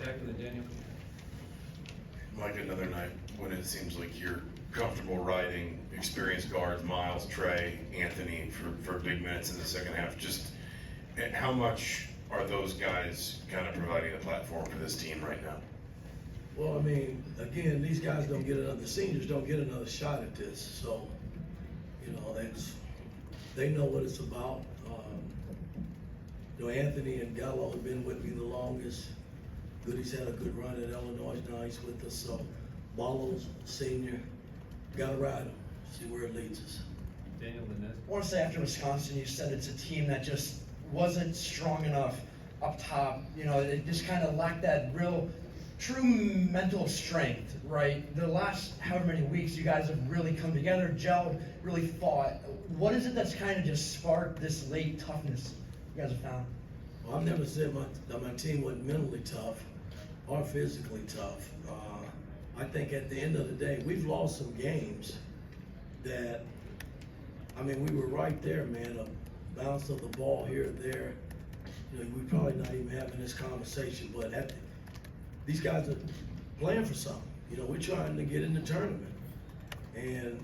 Zach and then Daniel. Mike, another night when it seems like you're comfortable riding experienced guards, Miles, Trey, Anthony for big minutes in the second half. Just how much are those guys kind of providing a platform for this team right now? Well, I mean, again, these guys don't get another, the seniors don't get another shot at this. So, you know, they know what it's about. You know, Anthony and Gallo have been with me the longest. Goody's had a good run at Illinois, now he's with us. So, Ballo's senior, gotta ride him, see where it leads us. Daniel Linez. I want to say after Wisconsin, you said it's a team that just wasn't strong enough up top. You know, it just kind of lacked that real, true mental strength, right? The last however many weeks, you guys have really come together, gelled, really fought. What is it that's kind of just sparked this late toughness you guys have found? Well, I've never said my team wasn't mentally tough or physically tough. I think at the end of the day, we've lost some games that, I mean, we were right there, man. A bounce of the ball here or there. You know, we're probably not even having this conversation, but these guys are playing for something. You know, we're trying to get in the tournament. And,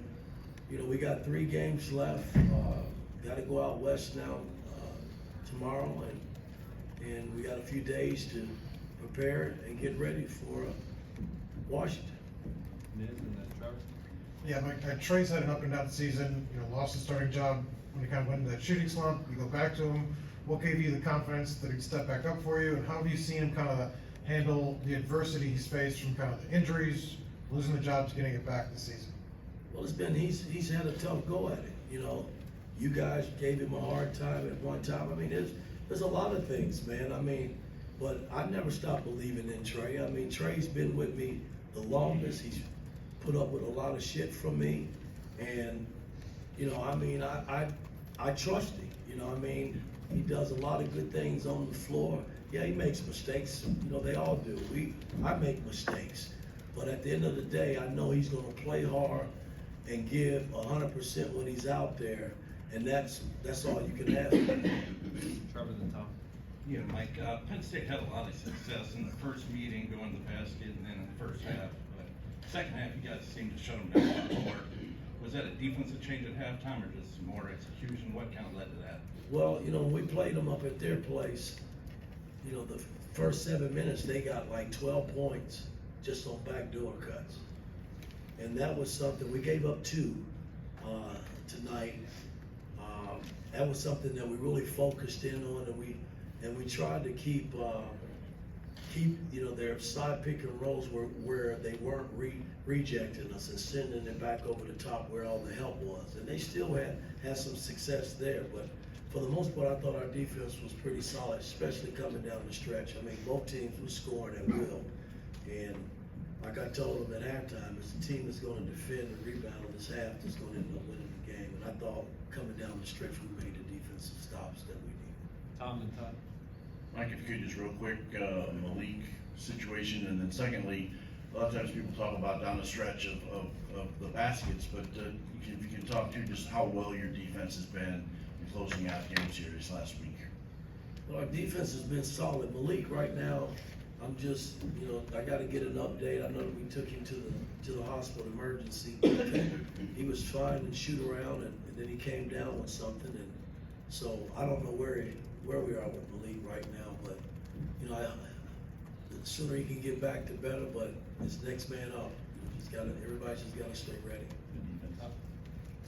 you know, we got 3 games left. Got to go out west now tomorrow, and we got a few days to prepare and get ready for Washington. Niz and then Trevor. Yeah, Mike, Trey's had an up and down season, you know, lost his starting job when he kind of went into that shooting slump. You go back to him. What gave you the confidence that he'd step back up for you, and how have you seen him kind of handle the adversity he's faced from kind of the injuries, losing the job to getting it back this season? Well, he's had a tough go at it. You know, you guys gave him a hard time at one time. I mean, there's a lot of things, man. I mean, but I never stopped believing in Trey. I mean, Trey's been with me the longest. He's put up with a lot of shit from me, and you know, I mean, I trust him. You know, I mean, he does a lot of good things on the floor. Yeah, he makes mistakes. You know, they all do. I make mistakes, but at the end of the day, I know he's going to play hard and give 100% when he's out there, and that's all you can ask. Trevor and then Tom. Yeah, Mike, Penn State had a lot of success in the first meeting, going to the basket, and then in the first half. But second half, you guys seemed to shut them down a lot more. Was that a defensive change at halftime, or just more execution? What kind of led to that? Well, you know, when we played them up at their place, you know, the first 7 minutes, they got like 12 points just on backdoor cuts. And that was something, we gave up 2 tonight. That was something that we really focused in on, and we tried to keep you know, their side pick and rolls where they weren't rejecting us and sending it back over the top where all the help was. And they still had some success there, but for the most part, I thought our defense was pretty solid, especially coming down the stretch. I mean, both teams were scoring at will, and like I told them at halftime, it's the team that's going to defend and rebound in this half that's going to end up winning the game. And I thought coming down the stretch, we made the defensive stops that we needed. Tom and Todd. Mike, if you could just real quick, Malik situation, and then secondly, a lot of times people talk about down the stretch of the baskets, but if you can talk to just how well your defense has been in closing out games here this last week. Well, our defense has been solid. Malik, right now, I'm just, you know, I got to get an update. I know that we took him to the hospital emergency. He was fine and shoot around, and then he came down with something, and so I don't know where we are with Malik right now. But you know, the sooner he can get back, the better. But it's next man up. Everybody's just got to stay ready.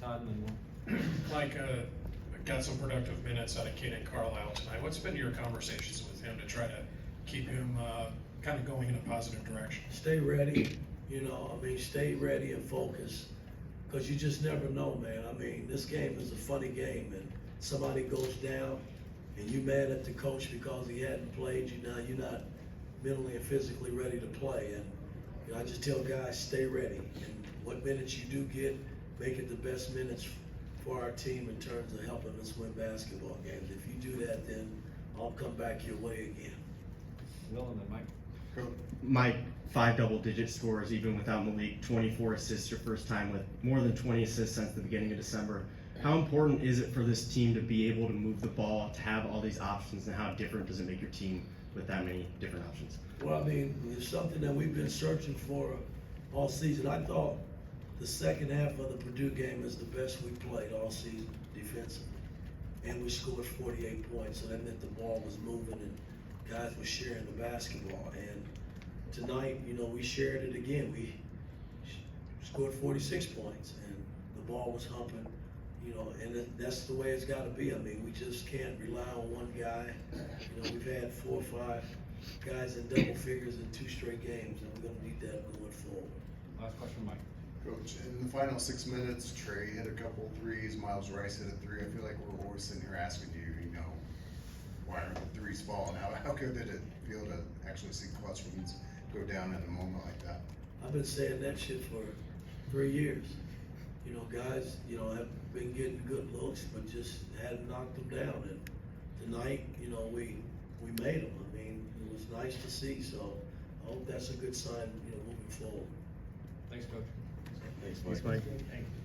Todd and then one. Mike, got some productive minutes out of Kaden Carlisle tonight. What's been your conversations with him to try to keep him kind of going in a positive direction? Stay ready, you know, I mean, stay ready and focus, because you just never know, man. I mean, this game is a funny game, and somebody goes down, and you mad at the coach because he hadn't played you. Now you're not mentally and physically ready to play, and you know, I just tell guys, stay ready, and what minutes you do get, make it the best minutes for our team in terms of helping us win basketball games. If you do that, then I'll come back your way again. Will and then Mike. Mike, 5 double-digit scores even without Malik, 24 assists your first time with more than 20 assists since the beginning of December. How important is it for this team to be able to move the ball, to have all these options, and how different does it make your team with that many different options. Well, I mean, it's something that we've been searching for all season. I thought the second half of the Purdue game is the best we played all season defensively. And we scored 48 points, so that meant the ball was moving and guys were sharing the basketball. And tonight, you know, we shared it again. We scored 46 points and the ball was humping, you know, and that's the way it's gotta be. I mean, we just can't rely on one guy. You know, we've had 4 or 5 guys in double figures in 2 straight games, and we're gonna need that going forward. Last question, Mike. Coach, in the final 6 minutes, Trey hit a couple threes, Miles Rice hit a 3. I feel like we're always sitting here asking you, you know, why aren't the threes falling? How good did it feel to actually see clutch ones go down in a moment like that? I've been saying that shit for 3 years. You know, guys, you know, have been getting good looks, but just hadn't knocked them down. And tonight, you know, we made them. I mean, it was nice to see. So I hope that's a good sign, you know, moving forward. Thanks, Coach. Thanks, Thanks, Mike. Thank you.